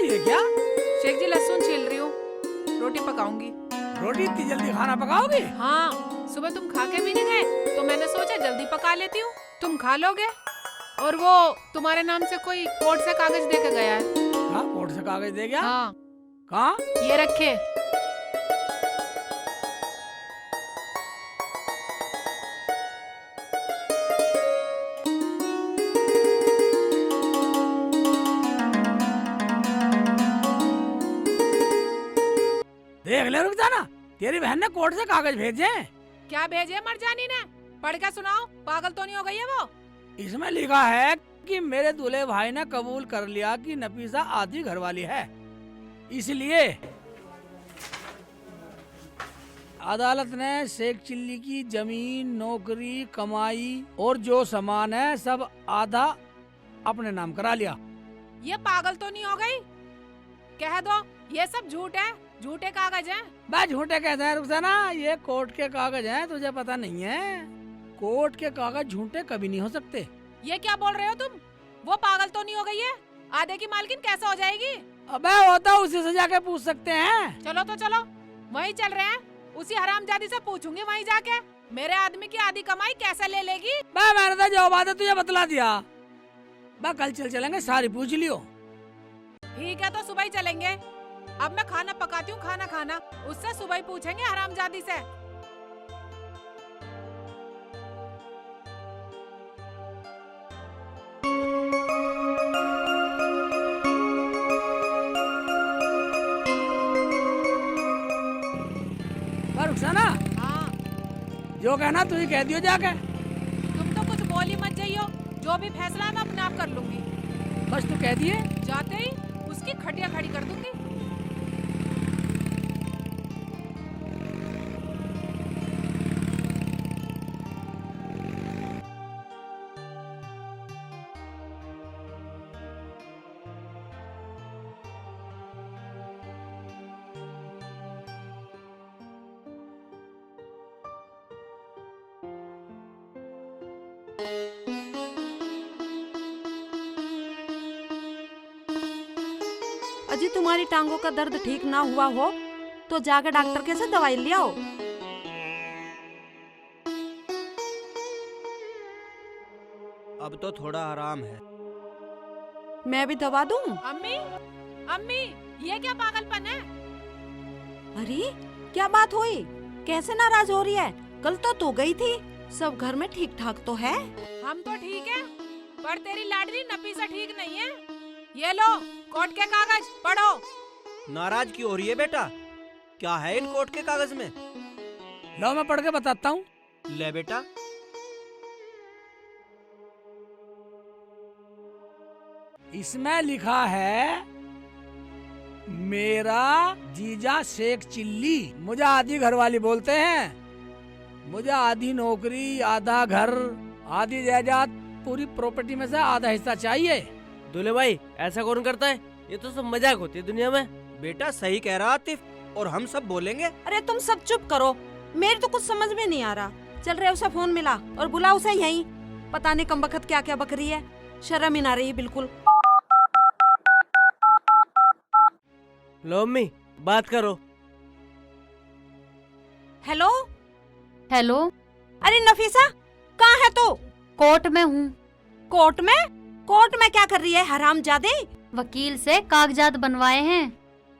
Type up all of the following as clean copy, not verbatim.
रही है क्या? शेख जी लहसुन छील रही हूँ, रोटी पकाऊंगी। रोटी इतनी जल्दी खाना पकाओगी? हाँ, सुबह तुम खा के भी नहीं गए तो मैंने सोचा जल्दी पका लेती हूँ, तुम खा लोगे। और वो तुम्हारे नाम से कोई कोर्ट से कागज दे के गया है। हाँ, कोर्ट से कागज दे गया? हाँ, कहाँ? ये रखे। देख ले रुखसाना, तेरी बहन ने कोर्ट से कागज भेजे हैं। क्या भेजे मरजानी ने? पढ़ के सुनाओ, पागल तो नहीं हो गई है वो? इसमें लिखा है कि मेरे दूल्हे भाई ने कबूल कर लिया कि नफीसा आधी घरवाली है, इसलिए अदालत ने शेख चिल्ली की जमीन, नौकरी, कमाई और जो सामान है सब आधा अपने नाम करा लिया। ये पागल तो नहीं हो गई? कह दो ये सब झूठ है, झूठे कागज हैं। बस झूठे कहते हैं रुखसाना, ये कोर्ट के कागज हैं, तुझे पता नहीं है? कोर्ट के कागज झूठे कभी नहीं हो सकते। ये क्या बोल रहे हो तुम? वो पागल तो नहीं हो गई है? आधे की मालकिन कैसे हो जाएगी? अबे वो तो उसी से जाके पूछ सकते हैं। चलो तो चलो, वहीं चल रहे हैं, उसी हरामजादी से पूछूंगी वहीं जाके, मेरे आदमी की आधी कमाई कैसे ले लेगी। मैंने तो जो बात है तुझे बतला दिया। कल चलेंगे, सारी पूछ लियो। ठीक है तो सुबह ही चलेंगे। अब मैं खाना पकाती हूँ, खाना उससे सुबह ही पूछेंगे हरामजादी से। रुखसाना, हाँ, जो कहना तू ही कह दियो जाके। तुम तो कुछ बोल ही मत जाइयो, जो भी फैसला है मैं अपने आप कर लूंगी। बस तू कह दिए, जाते ही उसकी खटिया खड़ी कर दूंगी। अजी तुम्हारी टांगों का दर्द ठीक ना हुआ हो तो जाकर डॉक्टर के से दवाई ले आओ। अब तो थोड़ा आराम है। मैं भी दवा दूं? अम्मी, अम्मी, ये क्या पागलपन है? अरे क्या बात हुई? कैसे नाराज हो रही है? कल तो तू गई थी, सब घर में ठीक ठाक तो है? हम तो ठीक है, पर तेरी लाडली नफीसा ठीक नहीं है। ये लो कोर्ट के कागज, पढ़ो। नाराज क्यों हो रही है बेटा? क्या है इन कोर्ट के कागज में? लो मैं पढ़ के बताता हूँ। ले बेटा। इसमें लिखा है, मेरा जीजा शेख चिल्ली मुझे आधी घरवाली बोलते हैं, मुझे आधी नौकरी, आधा घर, आधी जायदाद, पूरी प्रॉपर्टी में से आधा हिस्सा चाहिए। दूल्हे भाई ऐसा कौन करता है? ये तो सब मजाक होती है दुनिया में। बेटा सही कह रहा आतिफ, और हम सब बोलेंगे। अरे तुम सब चुप करो, मेरे तो कुछ समझ में नहीं आ रहा। चल रहे उसे फोन मिला और बुला उसे यहीं। पता नहीं कमबख्त क्या क्या बक रही है, शर्म ही ना रही बिल्कुल। लो अम्मी बात करो। हेलो हेलो, अरे नफीसा कहाँ है तू? कोर्ट में हूँ। कोर्ट में? कोर्ट में क्या कर रही है हरामजादे? वकील से कागजात बनवाए हैं,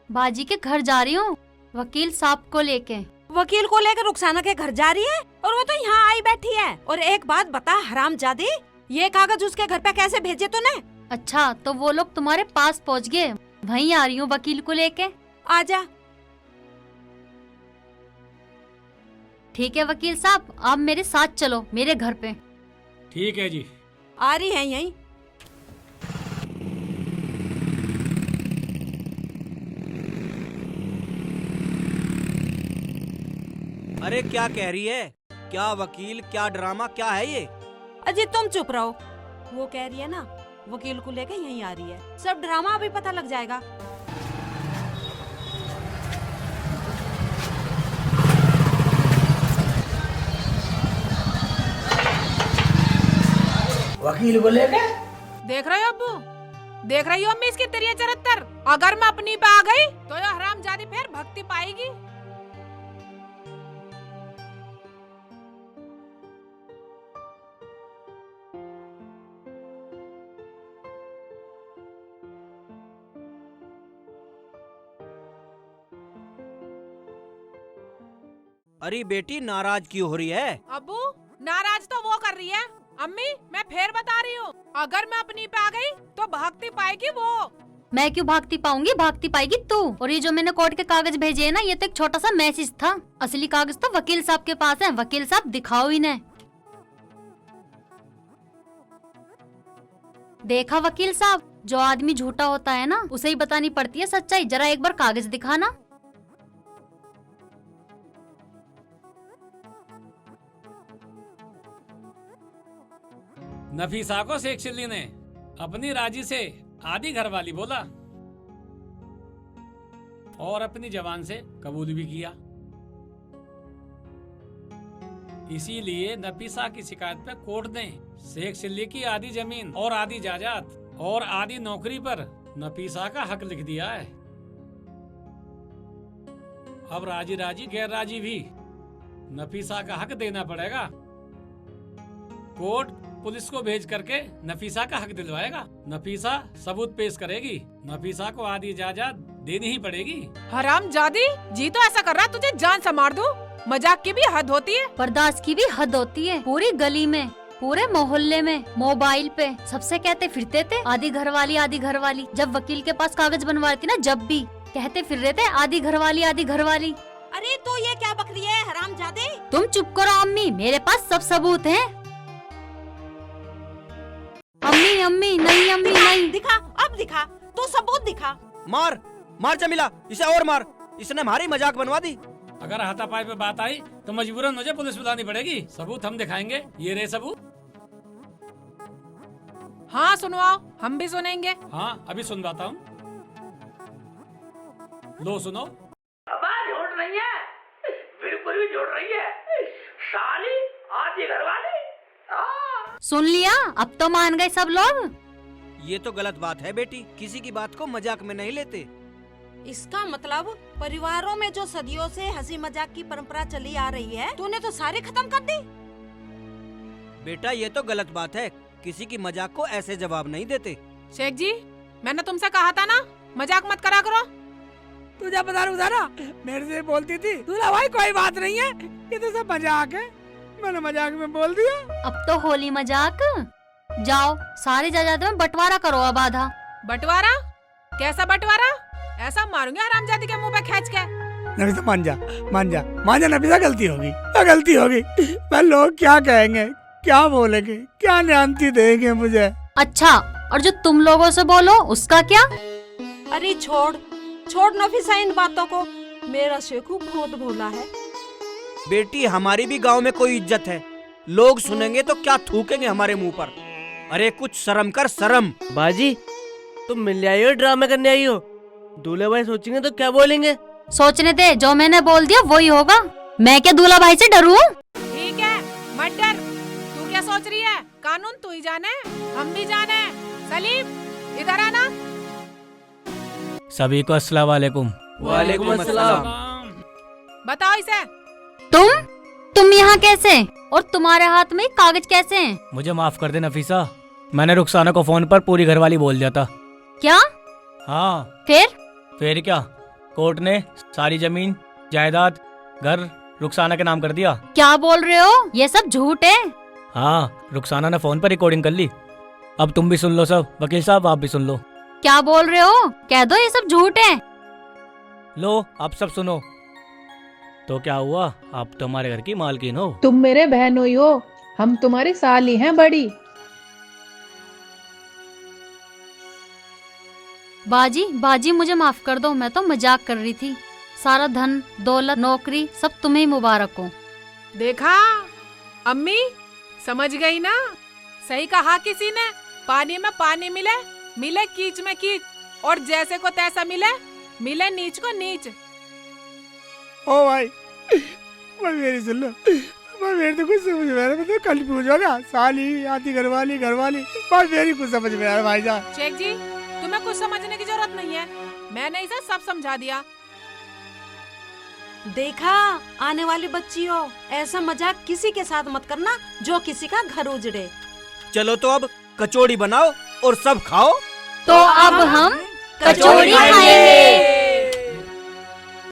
बाजी के घर जा रही हूँ वकील साहब को लेके। वकील को लेकर रुखसाना के घर जा रही है और वो तो यहाँ आई बैठी है। और एक बात बता हरामजादी, ये कागज उसके घर पे कैसे भेजे तूने? अच्छा तो वो लोग तुम्हारे पास पहुँच गए, वहीं आ रही हूँ वकील को लेके। आजा। ठीक है वकील साहब, आप मेरे साथ चलो मेरे घर पे। ठीक है जी। आ रही है यहीं। अरे क्या कह रही है? क्या वकील, क्या ड्रामा, क्या है ये? अजी तुम चुप रहो। वो कह रही है ना वकील को लेके यहीं आ रही है, सब ड्रामा अभी पता लग जाएगा। वकील को लेके? देख रहे हो अब्बू, देख रही हो अम्मी इसकी तिरिया चरित्र। अगर मैं अपनी पे आ गई तो ये हरामजादी फिर भक्ति पाएगी। अरे बेटी नाराज क्यों हो रही है? अब्बू नाराज तो वो कर रही है। अम्मी मैं फिर बता रही हूँ, अगर मैं अपनी पे आ गई तो भागती पाएगी वो। मैं क्यों भागती पाऊंगी, भागती पाएगी तू। और ये जो मैंने कोर्ट के कागज भेजे है ना, ये तो एक छोटा सा मैसेज था। असली कागज तो वकील साहब के पास है। वकील साहब दिखाओ इन्हें। देखा वकील साहब, जो आदमी झूठा होता है ना उसे ही बतानी पड़ती है सच्चाई। जरा एक बार कागज दिखाना। नफीसा को शेख चिल्ली ने अपनी राजी से आधी घरवाली बोला और अपनी जबान से कबूल भी किया। इसीलिए नफीसा की शिकायत पे कोर्ट ने शेख चिल्ली की आधी जमीन और आधी जायदाद और आधी नौकरी पर नफीसा का हक लिख दिया है। अब राजी राजी गैर राजी भी नफीसा का हक देना पड़ेगा। कोर्ट पुलिस को भेज करके नफीसा का हक दिलवाएगा। नफीसा सबूत पेश करेगी। नफीसा को आधी जायदाद देनी ही पड़ेगी। हरामजादी जी तो ऐसा कर रहा तुझे जान से मार दूं। मजाक की भी हद होती है, बर्दाश्त की भी हद होती है। पूरी गली में, पूरे मोहल्ले में, मोबाइल पे सबसे कहते फिरते थे आधी घरवाली आधी घरवाली। जब वकील के पास कागज बनवाई थी ना, जब भी कहते फिर रहे थे आधी घरवाली आधी घरवाली। अरे तो ये क्या बकरी है हरामजादे। तुम चुप करो अम्मी, मेरे पास सब सबूत हैं। अम्मी अम्मी नहीं, अम्मी नहीं। दिखा, अब दिखा, तू सबूत दिखा। मार मार जमीला, इसे और मार। इसने हमारी मजाक बनवा दी। अगर हाथापाई पे बात आई तो मजबूरन मुझे पुलिस बुलानी पड़ेगी। सबूत हम दिखाएंगे। ये रहे सबूत। हाँ सुनवाओ, हम भी सुनेंगे। हाँ अभी सुनवाता हूँ। लो सुनो। आवाज झूठ नहीं है, बिल्कुल भी झूठ नहीं है। साली आधी घरवाली। सुन लिया, अब तो मान गए सब लोग। ये तो गलत बात है बेटी, किसी की बात को मजाक में नहीं लेते। इसका मतलब परिवारों में जो सदियों से हंसी मजाक की परंपरा चली आ रही है, तूने तो सारे खत्म कर दी। बेटा ये तो गलत बात है, किसी की मजाक को ऐसे जवाब नहीं देते। शेख जी मैंने तुमसे कहा था ना, मजाक मत करा करो। तुझे बता रहा मेरे से बोलती थी दूल्हा भाई कोई बात नहीं है, ये तो सब मजाक है। मैंने मजाक में बोल दिया। अब तो होली मजाक। जाओ सारी जायदाद में बंटवारा करो अब आधा। बंटवारा? कैसा बंटवारा? ऐसा मारूंगी हरामजादी के मुंह पे खींच के। नफीसा मान जा, मान जा, मान जा। नफीसा गलती होगी, गलती होगी। पर लोग क्या कहेंगे, क्या बोलेंगे, क्या न्यान्ती देंगे मुझे। अच्छा, और जो तुम लोगों से बोलो उसका क्या? अरे छोड़ छोड़ नफीसा इन बातों को। मेरा शेखू बहुत भोला है। बेटी हमारी भी गांव में कोई इज्जत है, लोग सुनेंगे तो क्या थूकेंगे हमारे मुंह पर। अरे कुछ शर्म कर, शर्म। बाजी तुम मिलने आई हो, ड्रामा करने आई हो? दूल्हे भाई सोचेंगे तो क्या बोलेंगे? सोचने दे, जो मैंने बोल दिया वही होगा। मैं क्या दूल्हा भाई से डरूं? ठीक है मत डर। तू क्या सोच रही है, कानून तू ही जाने, हम भी जाने। सलीम इधर आना। सभी को अस्सलाम वालेकुम। वालेकुम अस्सलाम। बताओ इसे। तुम यहाँ कैसे, और तुम्हारे हाथ में कागज कैसे हैं? मुझे माफ कर दे नफीसा, मैंने रुखसाना को फोन पर पूरी घरवाली बोल दिया था। क्या? हाँ फिर क्या, कोर्ट ने सारी जमीन जायदाद घर रुखसाना के नाम कर दिया। क्या बोल रहे हो, ये सब झूठ है। हाँ रुखसाना ने फोन पर रिकॉर्डिंग कर ली। अब तुम भी सुन लो सब, वकील साहब आप भी सुन लो। क्या बोल रहे हो, कह दो ये सब झूठ है। लो आप सब सुनो। तो क्या हुआ, आप तो हमारे घर की मालकिन हो। तुम मेरे बहनोई हो, हम तुम्हारी साली हैं बड़ी। बाजी मुझे माफ कर दो, मैं तो मजाक कर रही थी। सारा धन दौलत नौकरी सब तुम्हें ही मुबारक हो। देखा अम्मी, समझ गई ना? सही कहा किसी ने, पानी में पानी मिले, मिले कीच में कीच, और जैसे को तैसा मिले, मिले नीच को नीच। ओ भाई मेरी सुन लो, मेरी तो कुछ समझ में आ रहा। मतलब कल पूछोगा साली आधी घरवाली घरवाली, मेरी कुछ समझ में आ रहा भाईजान। शेख जी तुम्हें कुछ समझने की जरूरत नहीं है, मैंने इसे सब समझा दिया। देखा आने वाली बच्चियों, ऐसा मजाक किसी के साथ मत करना जो किसी का घर उजड़े। चलो तो अब कचौड़ी बनाओ और सब खाओ। तो अब हम कचौड़ी खाएंगे।